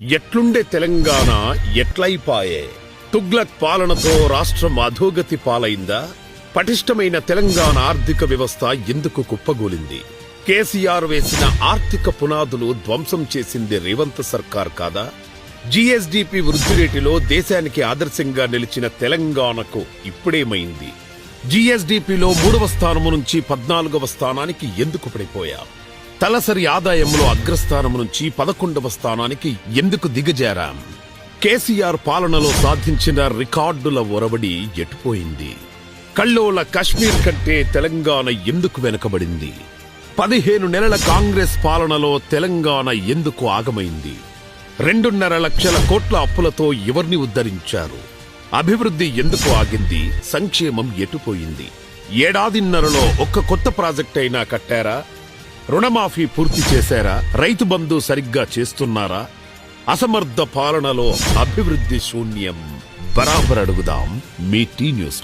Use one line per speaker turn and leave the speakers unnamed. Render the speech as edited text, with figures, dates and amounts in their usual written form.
ఎట్లుండే తెలంగాణ ఎట్లయిపాయే? తుగ్లక్ పాలనతో రాష్ట్రం అధోగతి పాలైందా? పటిష్టమైన తెలంగాణ ఆర్థిక వ్యవస్థ ఎందుకు కుప్పగూలింది? కేసీఆర్ వేసిన ఆర్థిక పునాదులు ధ్వంసం చేసింది రేవంత్ సర్కార్ కాదా? జీఎస్డీపీ వృద్ధి రేటులో దేశానికి ఆదర్శంగా నిలిచిన తెలంగాణకు ఇప్పుడేమైంది? జీఎస్డీపీలో 3వ స్థానము నుంచి 14వ స్థానానికి ఎందుకు పడిపోయాం? తలసరి ఆదాయంలో అగ్రస్థానం నుంచి 11వ స్థానానికి ఎందుకు దిగజారాం? కేసీఆర్ పాలనలో సాధించిన రికార్డుల ఒరవడి ఎటుపోయింది? కల్లోల కశ్మీర్ కంటే తెలంగాణ ఎందుకు వెనుకబడింది? 15 నెలల కాంగ్రెస్ పాలనలో తెలంగాణ ఎందుకు ఆగమైంది? 2.5 లక్షల కోట్ల అప్పులతో ఎవరిని ఉద్ధరించారు? అభివృద్ధి ఎందుకు ఆగింది? సంక్షేమం ఎటుపోయింది? ఏడాదిన్నరలో ఒక్క కొత్త ప్రాజెక్ట్ అయినా కట్టారా? రుణమాఫీ పూర్తి చేశారా? రైతు బంధు సరిగ్గా చేస్తున్నారా? అసమర్థ పాలనలో అభివృద్ధి శూన్యం. బరాబర్ అడుగుదాం మీ టీ న్యూస్ లో.